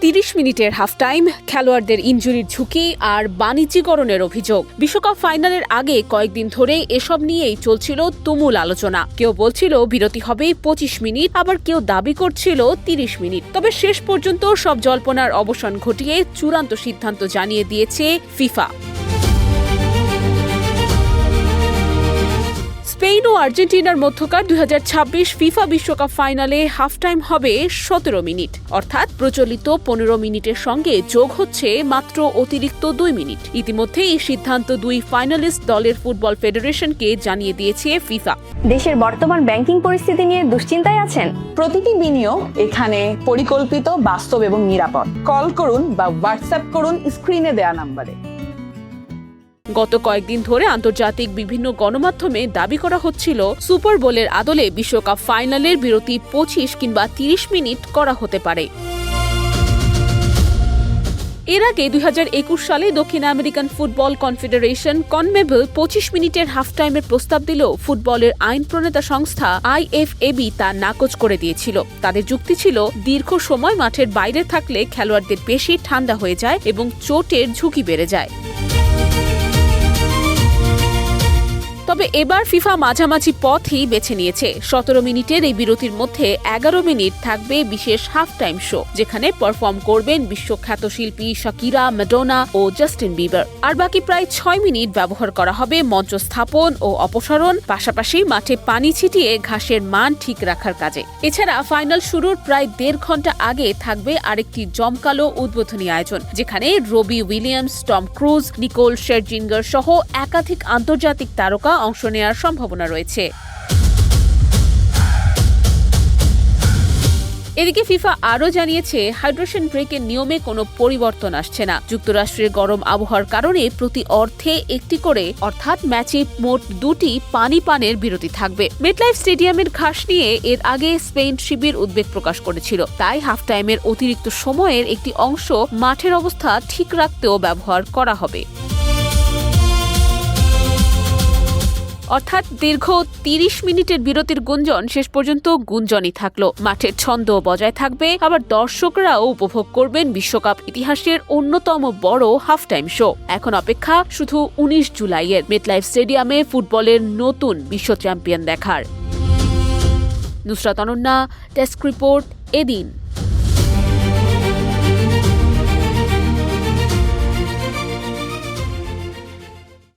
30 মিনিটের half time, খেলোয়াড়দের ইনজুরির ঝুঁকি আর বাণিজ্যিকরণের অভিযোগ। বিশ্বকাপ ফাইনালের আগে কয়েকদিন ধরে এসব নিয়েই চলছিল তুমুল আলোচনা। কেউ বলছিল বিরতি হবে 25 মিনিট, আবার কেউ দাবি করছিল 30 মিনিট। তবে শেষ পর্যন্ত সব জল্পনার অবসান ঘটিয়ে চূড়ান্ত সিদ্ধান্ত জানিয়ে দিয়েছে ফিফা। স্পেন ও আর্জেন্টিনার মধ্যকার 2026 ফিফা বিশ্বকাপ ফাইনালে হাফ টাইম হবে 17 মিনিট, অর্থাৎ প্রচলিত 15 মিনিটের সঙ্গে যোগ হচ্ছে মাত্র অতিরিক্ত 2 মিনিট। ইতিমধ্যে এই সিদ্ধান্ত দুই ফাইনালিস্ট দলের ফুটবল ফেডারেশনকে জানিয়ে দিয়েছে ফিফা। দেশের বর্তমান ব্যাংকিং পরিস্থিতি নিয়ে দুশ্চিন্তায় আছেন? প্রতিটি বিনিয়োগ এখানে পরিকল্পিত, বাস্তব এবং নিরাপদ। কল করুন বা হোয়াটসঅ্যাপ করুন স্ক্রিনে দেয়া নম্বরে। গত কয়েকদিন ধরে আন্তর্জাতিক বিভিন্ন গণমাধ্যমে দাবি করা হচ্ছিল সুপার বোলের আদলে বিশ্বকাপ ফাইনালের বিরতি 25 কিংবা 30 মিনিট করা হতে পারে। এর আগে 2021 সালে দক্ষিণ আমেরিকান ফুটবল কনফেডারেশন কনমেবল 25 মিনিটের হাফ টাইমের প্রস্তাব দিলেও ফুটবলের আইন প্রণেতা সংস্থা IFAB তা নাকচ করে দিয়েছিল। তাদের যুক্তি ছিল, দীর্ঘ সময় মাঠের বাইরে থাকলে খেলোয়াড়দের বেশি ঠান্ডা হয়ে যায় এবং চোটের ঝুঁকি বেড়ে যায়। তবে এবার ফিফা মাঝামাঝি পথই বেছে নিয়েছে। 17 মিনিটের এই বিরতির মধ্যে 11 মিনিট থাকবে বিশেষ হাফ টাইম শো, যেখানে পারফর্ম করবেন বিশ্বখ্যাত শিল্পী শাকিরা, ম্যাডোনা ও জাস্টিন বিবার। আর বাকি প্রায় 6 মিনিট ব্যবহার করা হবে মঞ্চ স্থাপন ও অপসারণ, পাশাপাশি মাঠে পানি ছিটিয়ে ঘাসের মান ঠিক রাখার কাজে। এছাড়া ফাইনাল শুরুর প্রায় 1.5 ঘন্টা আগে থাকবে আরেকটি জমকালো উদ্বোধনী আয়োজন, যেখানে রবি উইলিয়ামস, টম ক্রুজ, নিকোল শেরজিঙ্গার সহ একাধিক আন্তর্জাতিক তারকা অংশ নেওয়ার সম্ভাবনা রয়েছে। এদিকে ফিফা আরও জানিয়েছে, হাইড্রেশন ব্রেকের নিয়মে কোনো পরিবর্তন আসছে না। যুক্তরাষ্ট্রের গরম আবহাওয়ার কারণে প্রতি অর্ধে একটি করে, অর্থাৎ ম্যাচে মোট 2টি পানি পানের বিরতি থাকবে। মেটলাইফ স্টেডিয়ামের ঘাস নিয়ে এর আগে স্পেন শিবির উদ্বেগ প্রকাশ করেছিল, তাই হাফ টাইমের অতিরিক্ত সময়ের একটি অংশ মাঠের অবস্থা ঠিক রাখতেও ব্যবহার করা হবে। অর্থাৎ দীর্ঘ 30 মিনিটের বিরতির গুঞ্জন শেষ পর্যন্ত গুঞ্জনই থাকলো। মাঠের ছন্দ বজায় থাকবে, আবার দর্শকরাও উপভোগ করবেন বিশ্বকাপ ইতিহাসের অন্যতম বড় হাফ টাইম শো। এখন অপেক্ষা শুধু 19 জুলাইয়ের মেটলাইফ স্টেডিয়ামে ফুটবলের নতুন বিশ্ব চ্যাম্পিয়ন দেখার। নুসরাত অনন্যা, ডেস্ক রিপোর্ট, এদিন।